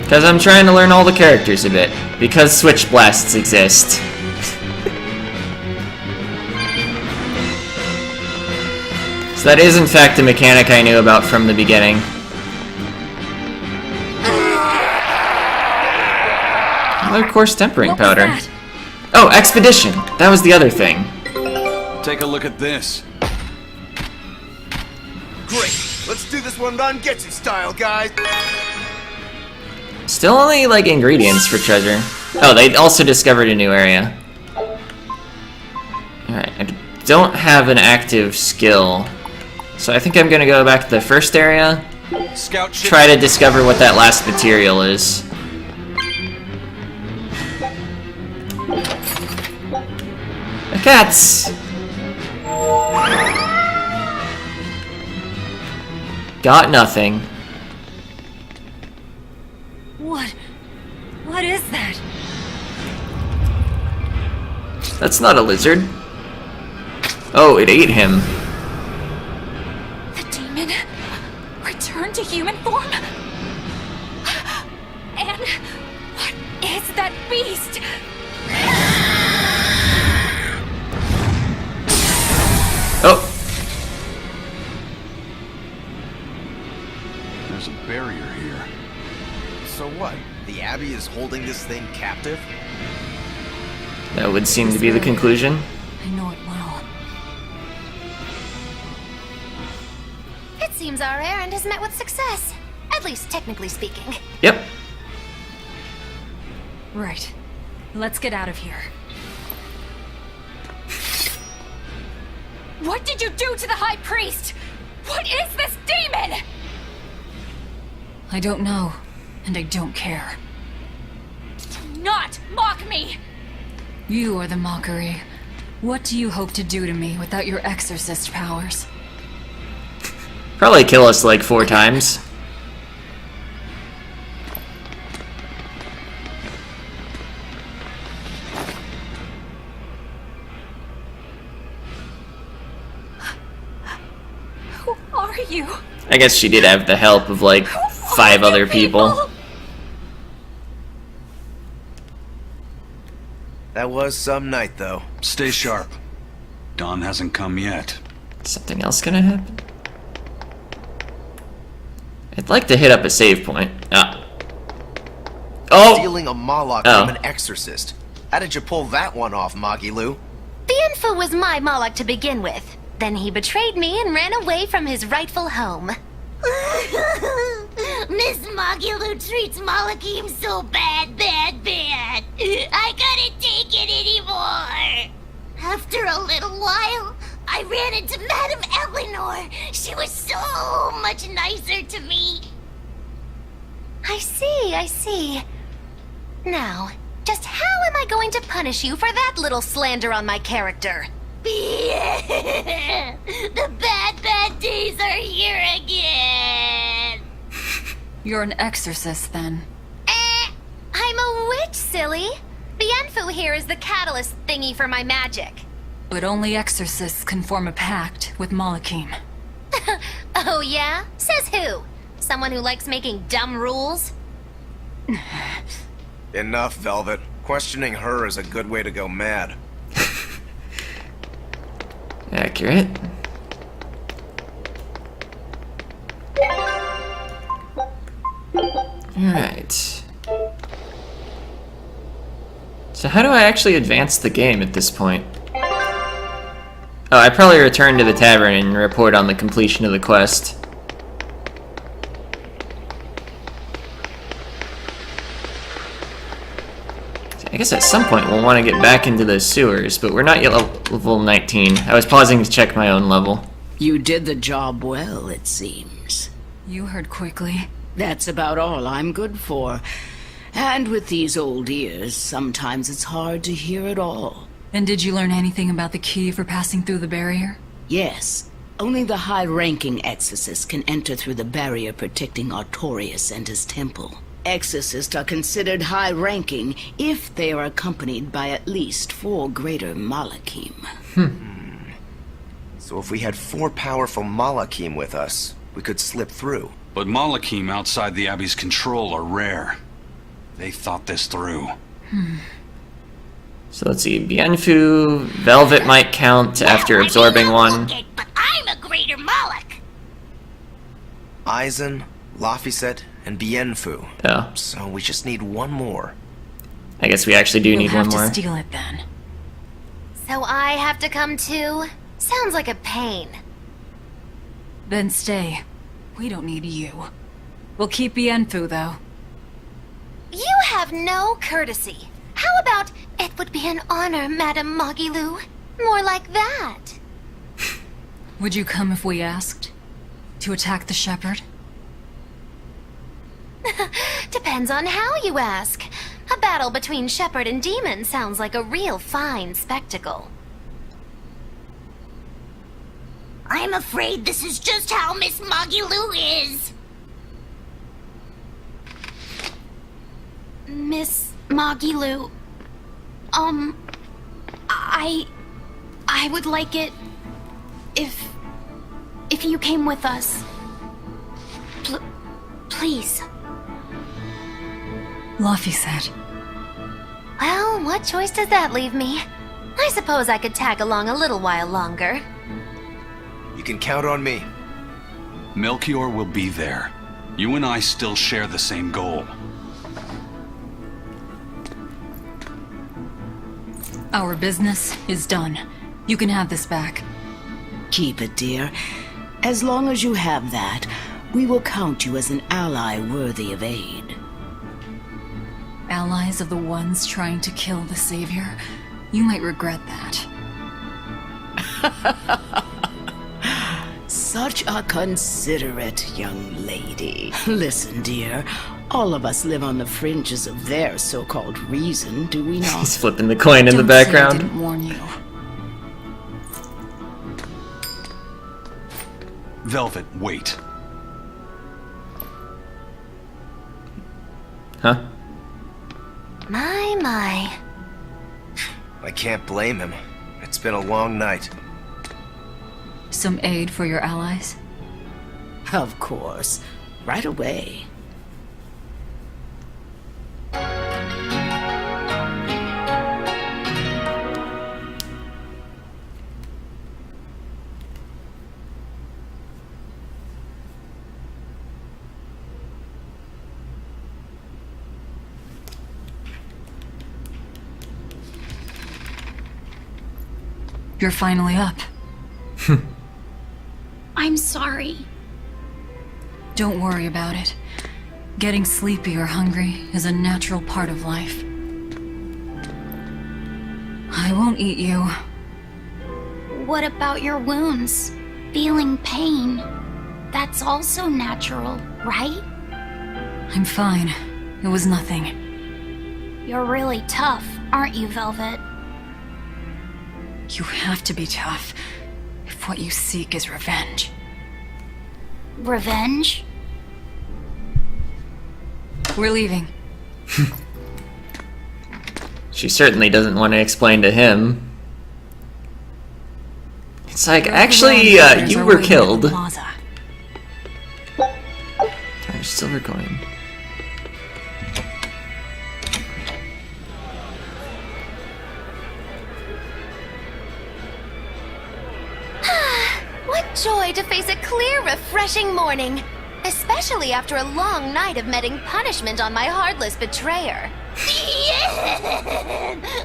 Because I'm trying to learn all the characters a bit. Because Switch Blasts exist. So that is in fact a mechanic I knew about from the beginning. Another coarse tempering powder. Oh, Expedition! That was the other thing. Take a look at this. Great! Let's do this one Ron Getsu style, guys! Still only, like, ingredients for treasure. Oh, they also discovered a new area. Alright, I don't have an active skill. So I think I'm gonna go back to the first area. Scout ship. Try to discover what that last material is. The cats! Got nothing. What is that? That's not a lizard. Oh, it ate him. The demon returned to human form? And what is that beast? Oh. There's a barrier here. So what? The Abbey is holding this thing captive? That would seem to be the conclusion. I know it well. It seems our errand has met with success. At least technically speaking. Yep. Right. Let's get out of here. What did you do to the High Priest? What is this demon? I don't know, and I don't care. Do not mock me! You are the mockery. What do you hope to do to me without your exorcist powers? Probably kill us like 4 times. Who are you? I guess she did have the help of like 5 other people. That was some night, though. Stay sharp. Dawn hasn't come yet. Something else gonna happen? I'd like to hit up a save point. Ah. Oh! Stealing a Malak from an exorcist. How did you pull that one off, Magilou? The info was my Malak to begin with. Then he betrayed me and ran away from his rightful home. Miss Magilou treats Malakim so bad. I couldn't take it anymore. After a little while, I ran into Madame Eleanor. She was so much nicer to me. I see. Now, just how am I going to punish you for that little slander on my character? The bad days are here again. You're an exorcist, then. I'm a witch, silly. Bienfu here is the catalyst thingy for my magic. But only exorcists can form a pact with Malakim. Oh yeah? Says who? Someone who likes making dumb rules? Enough, Velvet. Questioning her is a good way to go mad. Accurate. Alright. So how do I actually advance the game at this point? Oh, I probably return to the tavern and report on the completion of the quest. I guess at some point we'll want to get back into those sewers, but we're not yet level 19. I was pausing to check my own level. You did the job well, it seems. You heard quickly. That's about all I'm good for. And with these old ears, sometimes it's hard to hear it all. And did you learn anything about the key for passing through the barrier? Yes. Only the high-ranking exorcists can enter through the barrier protecting Artorias and his temple. Exorcists are considered high-ranking if they are accompanied by at least 4 greater Malakim. So if we had 4 powerful Malakim with us, we could slip through. But Malakim outside the Abbey's control are rare. They thought this through. So let's see, Bienfu, Velvet might count after absorbing one. But I'm a greater Malak. Aizen, Laphicet, and Bienfu. Oh, So we just need one more. I guess we actually do need We'll one have more. to steal it then. So I have to come too? Sounds like a pain. Then stay. We don't need you. We'll keep Bienfu, though. You have no courtesy. How about, it would be an honor, Madame Magilou? More like that. Would you come if we asked? To attack the shepherd? Depends on how you ask. A battle between shepherd and demon sounds like a real fine spectacle. I'm afraid this is just how Miss Magilou is. Miss Magilou, I would like it if you came with us. Please. Laphicet. Well, what choice does that leave me? I suppose I could tag along a little while longer. You can count on me. Melchior will be there. You and I still share the same goal. Our business is done. You can have this back. Keep it, dear. As long as you have that, we will count you as an ally worthy of aid. Allies of the ones trying to kill the Savior? You might regret that. Such a considerate young lady. Listen, dear, all of us live on the fringes of their so-called reason, do we not? He's flipping the coin in the Don't say I background. didn't warn you. Velvet, wait. Huh? My. I can't blame him. It's been a long night. Some aid for your allies? Of course. Right away. You're finally up. I'm sorry. Don't worry about it. Getting sleepy or hungry is a natural part of life. I won't eat you. What about your wounds? Feeling pain? That's also natural, right? I'm fine. It was nothing. You're really tough, aren't you, Velvet? You have to be tough if what you seek is revenge. Revenge? We're leaving. She certainly doesn't want to explain to him. It's like, actually, you were killed. Plaza. Darn, silver coin. What joy to face a clear, refreshing morning. Especially after a long night of meting punishment on my heartless betrayer.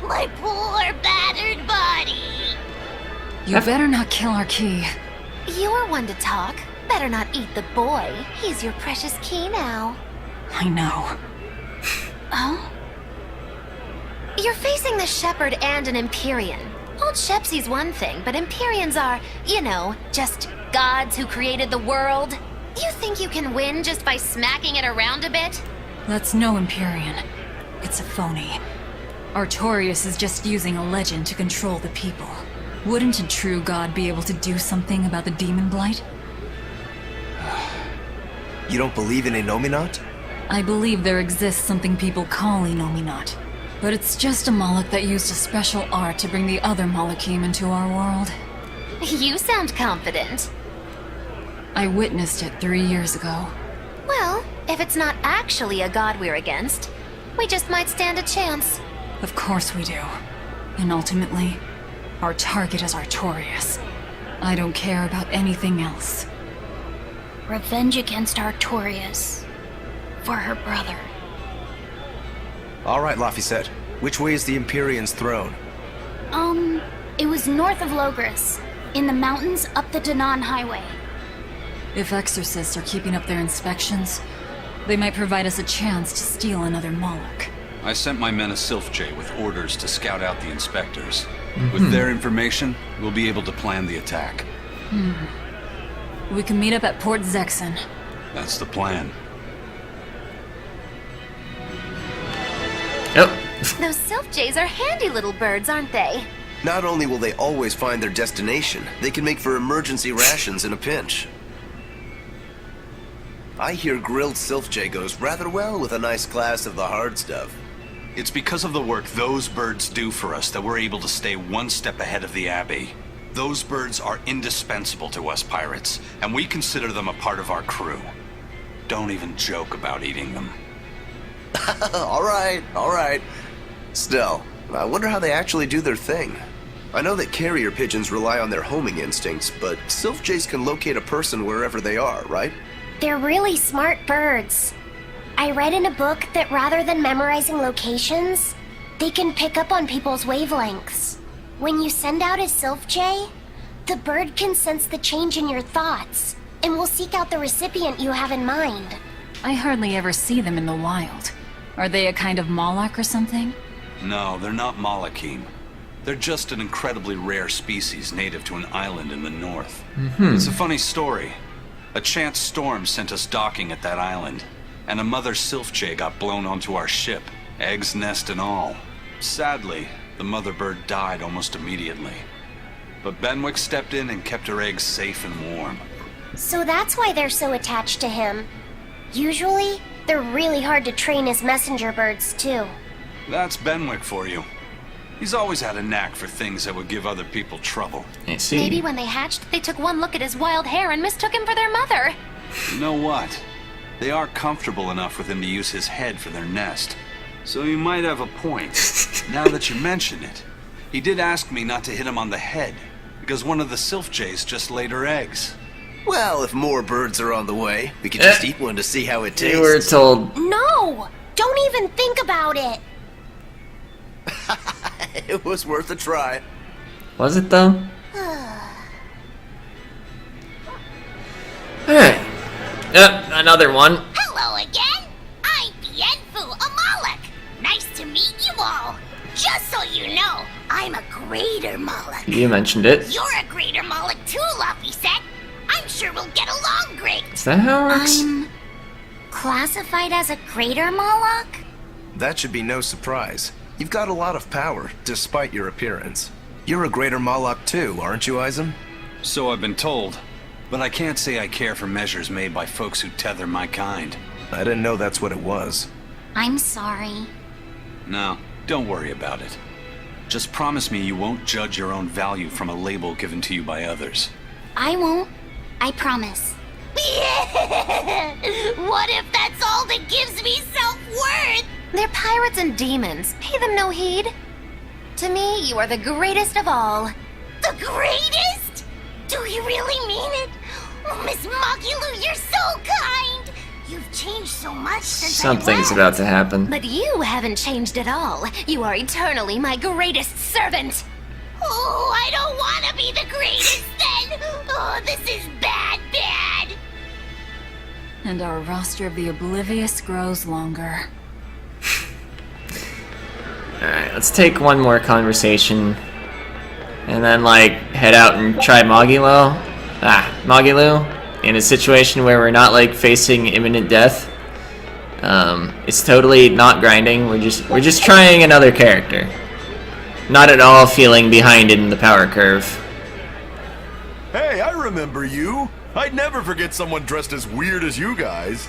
My poor battered body. You better not kill our key. You're one to talk. Better not eat the boy. He's your precious key now. I know. Oh? You're facing the Shepherd and an Empyrean. Old Shepsy's one thing, but Empyreans are, you know, just gods who created the world. You think you can win just by smacking it around a bit? That's no Empyrean. It's a phony. Artorias is just using a legend to control the people. Wouldn't a true god be able to do something about the demon blight? You don't believe in a Nominat? I believe there exists something people call Nominat. But it's just a Malak that used a special art to bring the other Malakim into our world. You sound confident. I witnessed it 3 years ago. Well, if it's not actually a god we're against, We just might stand a chance. Of course we do. And ultimately, our target is Artorias. I don't care about anything else. Revenge against Artorias. For her brother. All right, Laphicet. Which way is the Empyrean's throne? It was north of Logris. In the mountains up the Danan Highway. If exorcists are keeping up their inspections, they might provide us a chance to steal another Malak. I sent my men a Sylph-J with orders to scout out the inspectors. With their information, we'll be able to plan the attack. We can meet up at Port Zexen. That's the plan. Oh. Those Sylph-Jays are handy little birds, aren't they? Not only will they always find their destination, they can make for emergency rations in a pinch. I hear grilled Sylph-J goes rather well with a nice glass of the hard stuff. It's because of the work those birds do for us that we're able to stay one step ahead of the Abbey. Those birds are indispensable to us pirates, and we consider them a part of our crew. Don't even joke about eating them. All right. Still, I wonder how they actually do their thing. I know that carrier pigeons rely on their homing instincts, but Sylph-Jays can locate a person wherever they are, right? They're really smart birds. I read in a book that rather than memorizing locations, they can pick up on people's wavelengths. When you send out a Sylph-J, the bird can sense the change in your thoughts, and will seek out the recipient you have in mind. I hardly ever see them in the wild. Are they a kind of Malak or something? No, they're not Malakim. They're just an incredibly rare species native to an island in the north. It's a funny story. A chance storm sent us docking at that island, and a mother Sylph-J got blown onto our ship, eggs, nest, and all. Sadly, the mother bird died almost immediately. But Benwick stepped in and kept her eggs safe and warm. So that's why they're so attached to him. Usually, they're really hard to train as messenger birds, too. That's Benwick for you. He's always had a knack for things that would give other people trouble. I see. Maybe when they hatched, they took one look at his wild hair and mistook him for their mother. You know what? They are comfortable enough with him to use his head for their nest. So you might have a point. Now that you mention it. He did ask me not to hit him on the head, because one of the Sylph-Jays just laid her eggs. Well, if more birds are on the way, we could just eat one to see how it tastes. You were told. No! Don't even think about it! It was worth a try. Was it though? Alright. Another one. Hello again! I'm Bienfu, a Malak. Nice to meet you all. Just so you know, I'm a greater Malak. You mentioned it. You're a greater Malak too, Laphicet. I'm sure we'll get along great. Is that how it works? I'm classified as a greater Malak? That should be no surprise. You've got a lot of power, despite your appearance. You're a greater Malak too, aren't you, Eisen? So I've been told. But I can't say I care for measures made by folks who tether my kind. I didn't know that's what it was. I'm sorry. No, don't worry about it. Just promise me you won't judge your own value from a label given to you by others. I won't. I promise. What if that's all that gives me self-worth? They're pirates and demons. Pay them no heed. To me, you are the greatest of all. The greatest? Do you really mean it? Oh, Miss Magilou, you're so kind. You've changed so much since Something's I left. about to happen. But you haven't changed at all. You are eternally my greatest servant. Oh, I don't want to be the greatest then. Oh, this is bad. And our roster of the oblivious grows longer. Alright, let's take one more conversation. And then, head out and try Magilou. Magilou. In a situation where we're not, facing imminent death. It's totally not grinding. We're just trying another character. Not at all feeling behind in the power curve. Hey, I remember you. I'd never forget someone dressed as weird as you guys.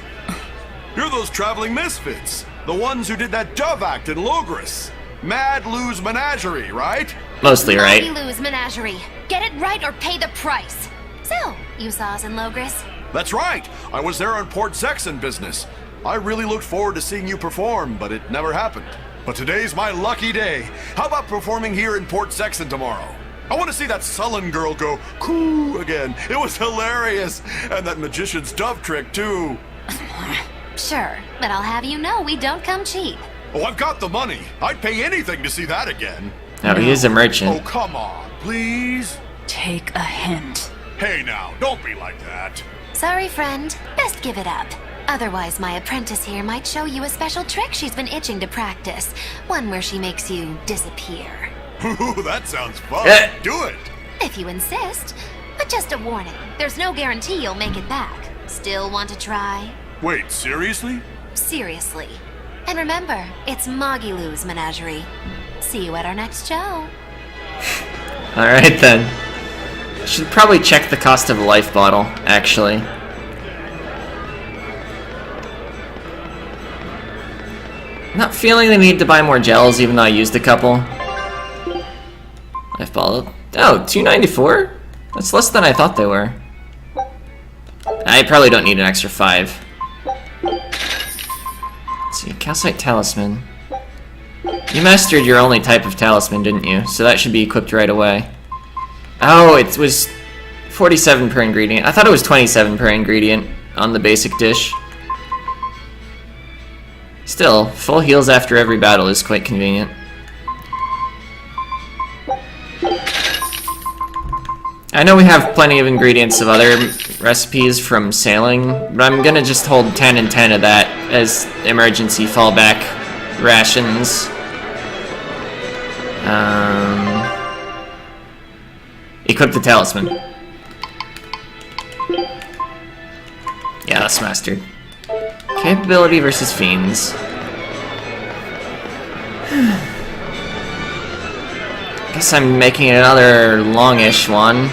You're those traveling misfits. The ones who did that dove act in Logris. Mad Lou's Menagerie, right? Mostly right. Magilou's Menagerie. Get it right or pay the price. So, you saw us in Logris? That's right. I was there on Port Zexen business. I really looked forward to seeing you perform, but it never happened. But today's my lucky day. How about performing here in Port Sexton tomorrow? I want to see that sullen girl go coo again. It was hilarious. And that magician's dove trick, too. Sure, but I'll have you know we don't come cheap. Oh, I've got the money. I'd pay anything to see that again. No, he is a merchant. Oh, come on, please. Take a hint. Hey now, don't be like that. Sorry, friend. Best give it up. Otherwise, my apprentice here might show you a special trick she's been itching to practice. One where she makes you disappear. Ooh, that sounds fun. Do it. If you insist. But just a warning, there's no guarantee you'll make it back. Still want to try? Wait, seriously? Seriously. And remember, it's Magilou's menagerie. See you at our next show. Alright then. Should probably check the cost of a life bottle, actually. Not feeling the need to buy more gels, even though I used a couple. Life bottle. Oh, $2.94? That's less than I thought they were. I probably don't need an extra 5. Let's see, calcite talisman. You mastered your only type of talisman, didn't you? So that should be equipped right away. Oh, it was 47 per ingredient. I thought it was 27 per ingredient on the basic dish. Still, full heals after every battle is quite convenient. I know we have plenty of ingredients of other recipes from sailing, but I'm gonna just hold 10 and 10 of that as emergency fallback rations. Equip the talisman. Yeah, that's mastered. Capability versus fiends. Guess I'm making another longish one.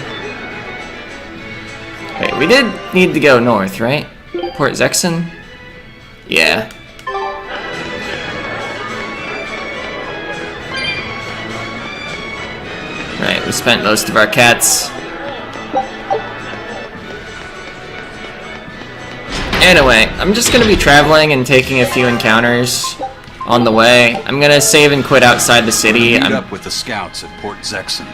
Wait, we did need to go north, right? Port Sexton? Yeah. Right, we spent most of our cats. Anyway, I'm just gonna be traveling and taking a few encounters on the way. I'm gonna save and quit outside the city. Meet up with the scouts at Port Sexton.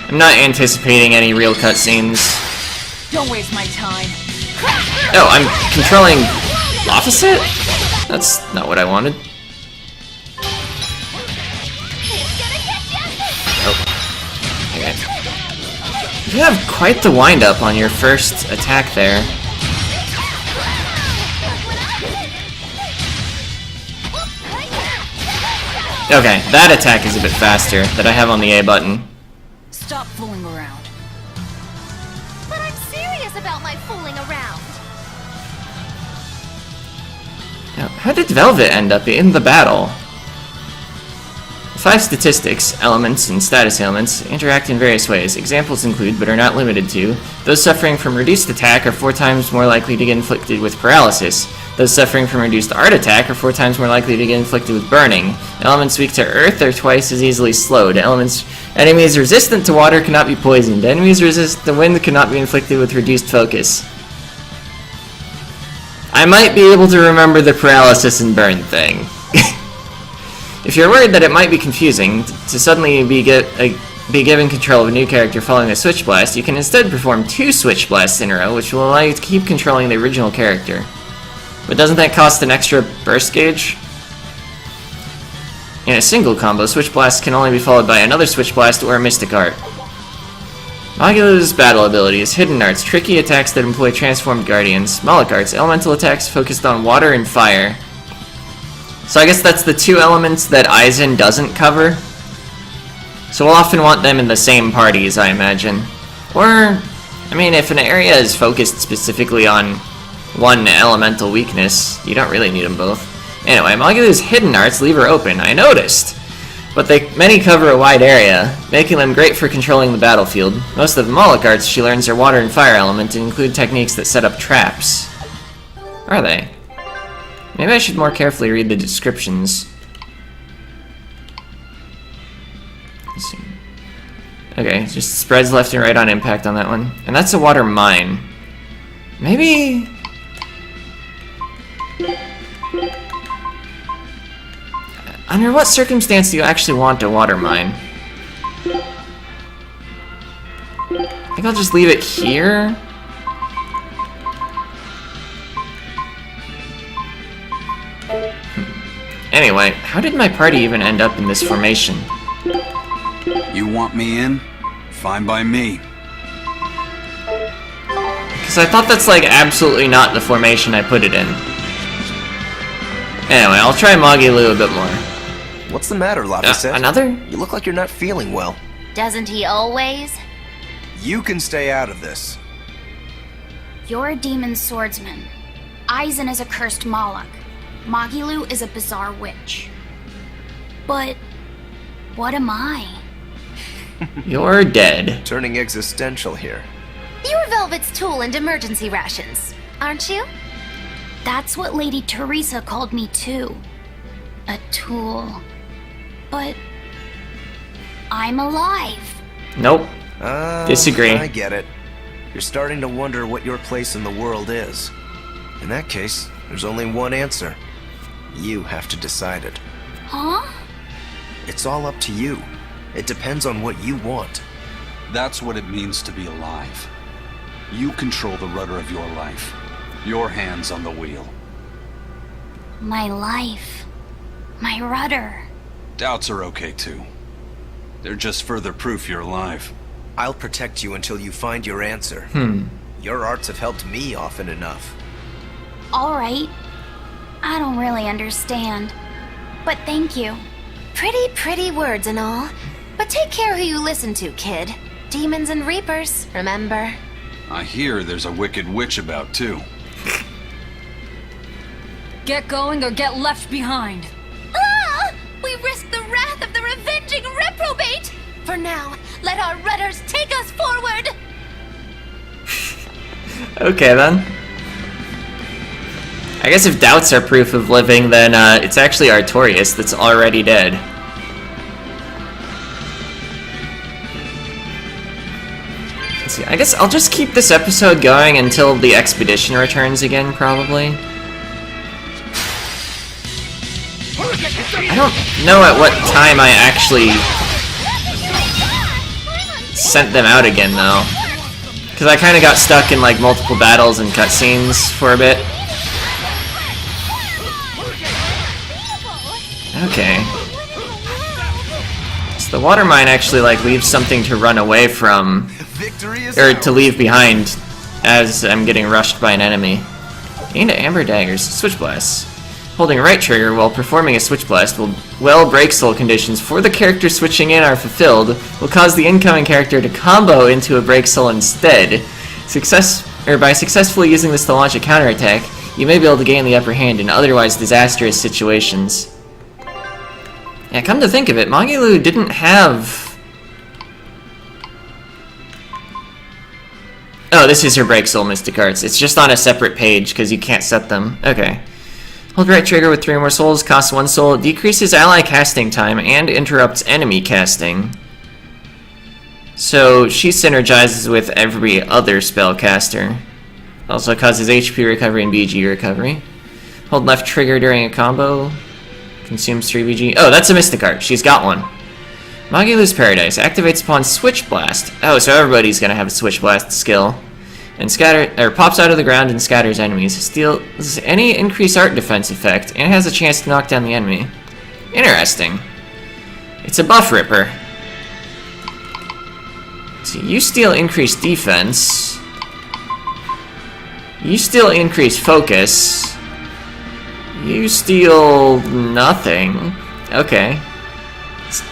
I'm not anticipating any real cutscenes. Don't waste my time. Oh, I'm controlling opposite? That's not what I wanted. Oh. Okay. You have quite the wind-up on your first attack there. Okay, that attack is a bit faster that I have on the A button. Stop fooling around. But I'm serious about my fooling around. Now, how did Velvet end up in the battle? 5 statistics, elements, and status ailments interact in various ways. Examples include, but are not limited to, those suffering from reduced attack are 4 times more likely to get inflicted with paralysis. Those suffering from reduced art attack are 4 times more likely to get inflicted with burning. Elements weak to earth are twice as easily slowed. Enemies resistant to water cannot be poisoned. Enemies resistant to wind cannot be inflicted with reduced focus. I might be able to remember the paralysis and burn thing. If you're worried that it might be confusing to suddenly be given control of a new character following a Switch Blast, you can instead perform 2 Switch Blasts in a row, which will allow you to keep controlling the original character. But doesn't that cost an extra burst gauge? In a single combo, Switch Blast can only be followed by another Switch Blast or a Mystic Art. Magilou's battle abilities: Hidden Arts, tricky attacks that employ transformed guardians. Malak Arts, elemental attacks focused on water and fire. So I guess that's the 2 elements that Aizen doesn't cover. So we'll often want them in the same parties, I imagine. Or, I mean, if an area is focused specifically on one elemental weakness, you don't really need them both. Anyway, Magilou's hidden arts leave her open, I noticed. But many cover a wide area, making them great for controlling the battlefield. Most of the Malak arts she learns are water and fire element and include techniques that set up traps. Are they? Maybe I should more carefully read the descriptions. Let's see. Okay, just spreads left and right on impact on that one. And that's a water mine. Maybe... Under what circumstance do you actually want a water mine? I think I'll just leave it here. Anyway, how did my party even end up in this formation? You want me in? Fine by me. Because I thought that's like absolutely not the formation I put it in. Anyway, I'll try Magilou a bit more. What's the matter, Laphicet? Another? You look like you're not feeling well. Doesn't he always? You can stay out of this. You're a demon swordsman. Aizen is a cursed Malak. Magilou is a bizarre witch. But what am I? You're dead. Turning existential here. You're Velvet's tool and emergency rations, aren't you? That's what Lady Teresa called me too. A tool. But I'm alive. Nope. Disagree. I get it. You're starting to wonder what your place in the world is. In that case, there's only one answer. You have to decide it. Huh? It's all up to you. It depends on what you want. That's what it means to be alive. You control the rudder of your life. Your hands on the wheel. My life. My rudder. Doubts are okay too. They're just further proof you're alive. I'll protect you until you find your answer. Your arts have helped me often enough. Alright. I don't really understand. But thank you. Pretty words and all. But take care who you listen to, kid. Demons and reapers, remember? I hear there's a wicked witch about too. Get going or get left behind. Ah! We risk the wrath of the revenging reprobate! For now, let our rudders take us forward! Okay then. I guess if doubts are proof of living, then it's actually Artorias that's already dead. Let's see, I guess I'll just keep this episode going until the expedition returns again, probably. I don't know at what time I actually sent them out again, though. Because I kind of got stuck in like multiple battles and cutscenes for a bit. Okay. So the water mine actually like leaves something to run away from, Victory is or ours. to leave behind as I'm getting rushed by an enemy. Gain amber daggers, switch blasts. Holding right trigger while performing a switch blast will break soul conditions for the character switching in are fulfilled, will cause the incoming character to combo into a break soul instead. By successfully using this to launch a counterattack, you may be able to gain the upper hand in otherwise disastrous situations. Yeah, come to think of it, Magilou didn't have... Oh, this is her break soul mystic arts. It's just on a separate page because you can't set them. Okay. Hold right trigger with 3 more souls, costs 1 soul, decreases ally casting time, and interrupts enemy casting. So she synergizes with every other spellcaster. Also causes HP recovery and BG recovery. Hold left trigger during a combo. Consumes 3 BG. Oh, that's a mystic art. She's got one. Magilou's Paradise activates upon Switch Blast. Oh, so everybody's gonna have a Switch Blast skill. And pops out of the ground and scatters enemies. Steals any increased art defense effect, and has a chance to knock down the enemy. Interesting. It's a buff ripper. So you steal increased defense. You steal increased focus. You steal nothing. Okay.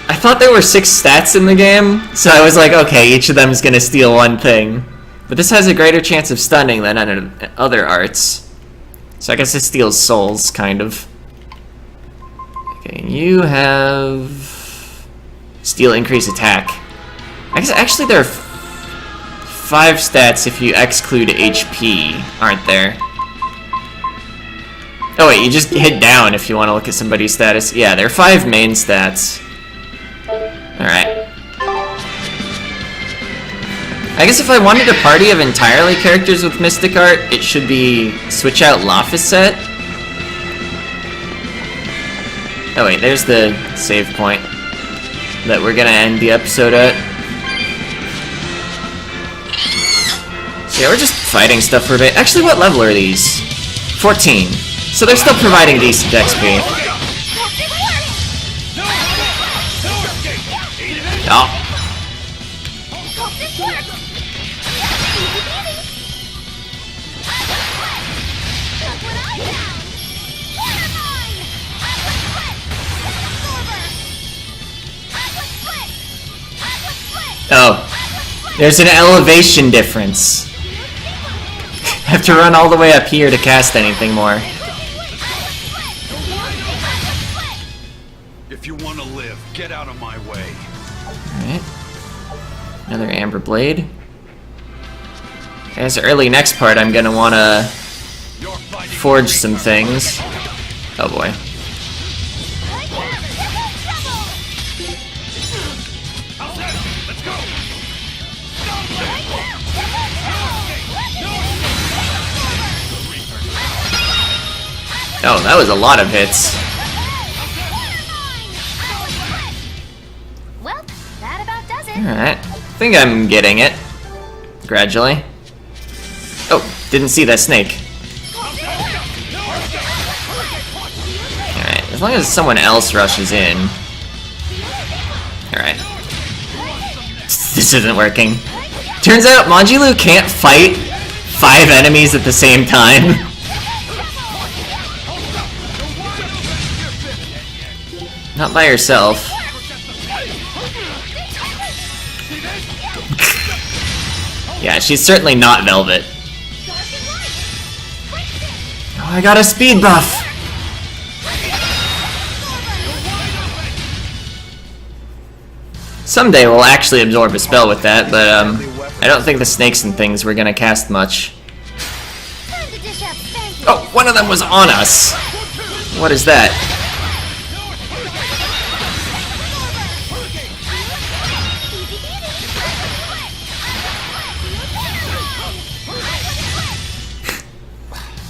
I thought there were 6 stats in the game, so I was like, okay, each of them is gonna steal one thing. But this has a greater chance of stunning than other arts. So I guess it steals souls, kind of. Okay, you have... Steal increase attack. I guess actually there are 5 stats if you exclude HP, aren't there? Oh wait, you just hit down if you want to look at somebody's status. Yeah, there are 5 main stats. Alright. I guess if I wanted a party of entirely characters with Mystic Art, it should be switch out Laphicet. Oh wait, there's the save point that we're gonna end the episode at. So yeah, we're just fighting stuff for a bit. Actually, what level are these? 14. So they're still providing decent XP. Oh. Oh, there's an elevation difference. Have to run all the way up here to cast anything more. If you want to live, get out of my way. Alright. Another Amber Blade. As early next part, I'm gonna wanna forge some things. Oh boy. Oh, that was a lot of hits. Well, that about does it. Alright. I think I'm getting it. Gradually. Oh, didn't see that snake. Alright, as long as someone else rushes in. Alright. This isn't working. Turns out Magilou can't fight 5 enemies at the same time. Not by herself. Yeah, she's certainly not Velvet. Oh, I got a speed buff! Someday we'll actually absorb a spell with that, but I don't think the snakes and things were gonna cast much. Oh, one of them was on us! What is that?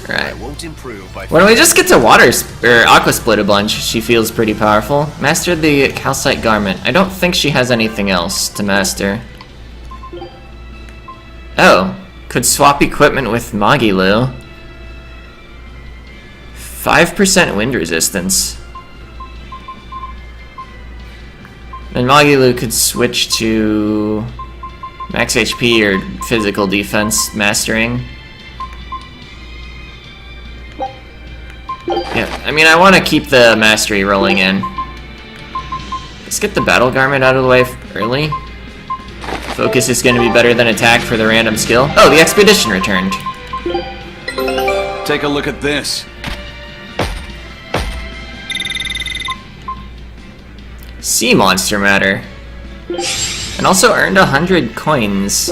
Right. When we just get to Aqua Split a bunch, she feels pretty powerful. Mastered the Calcite Garment. I don't think she has anything else to master. Oh, could swap equipment with Magilou. 5% wind resistance. And Magilou could switch to max HP or physical defense mastering. Yeah, I mean, I want to keep the mastery rolling in. Let's get the battle garment out of the way early. Focus is going to be better than attack for the random skill. Oh, the expedition returned. Take a look at this. Sea monster matter. And also earned 100 coins.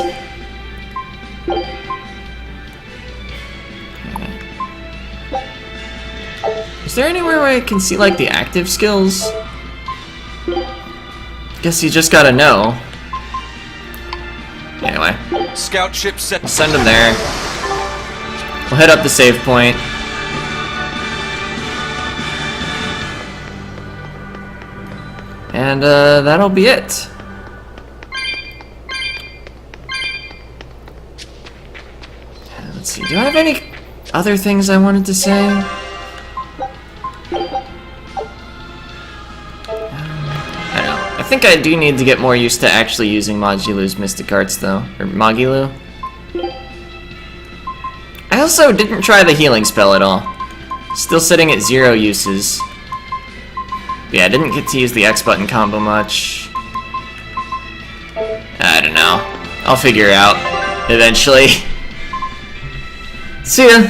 Is there anywhere where I can see, like, the active skills? Guess you just gotta know. Anyway. Scout ship set. We'll send them there. We'll head up the save point. And, that'll be it. Let's see, do I have any other things I wanted to say? I think I do need to get more used to actually using Magilou's Mystic Arts, though. Or Magilou. I also didn't try the healing spell at all. Still sitting at 0 uses. But yeah, I didn't get to use the X button combo much. I don't know. I'll figure it out eventually. See ya!